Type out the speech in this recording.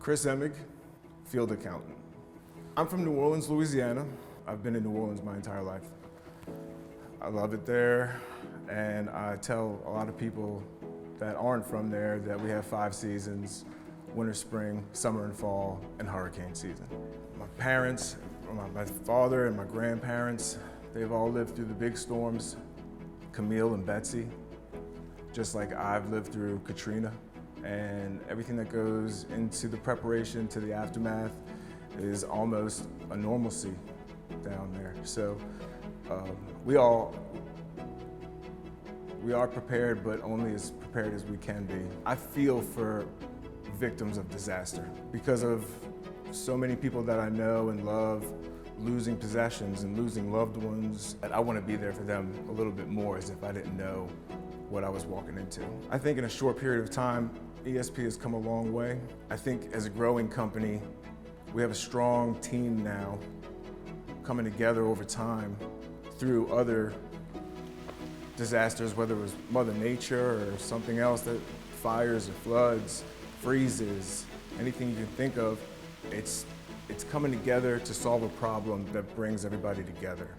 Chris Emig, field accountant. I'm from New Orleans, Louisiana. I've been in New Orleans my entire life. I love it there, and I tell a lot of people that aren't from there that we have 5 seasons: winter, spring, summer and fall, and hurricane season. My parents, my father and my grandparents, they've all lived through the big storms, Camille and Betsy, just like I've lived through Katrina. And everything that goes into the preparation to the aftermath is almost a normalcy down there. So we are prepared, but only as prepared as we can be. I feel for victims of disaster because of so many people that I know and love losing possessions and losing loved ones. I want to be there for them a little bit more, as if I didn't know what I was walking into. I think in a short period of time, ESP has come a long way. I think as a growing company, we have a strong team now coming together over time through other disasters, whether it was Mother Nature or something else, that fires or floods, freezes, anything you can think of. It's coming together to solve a problem that brings everybody together.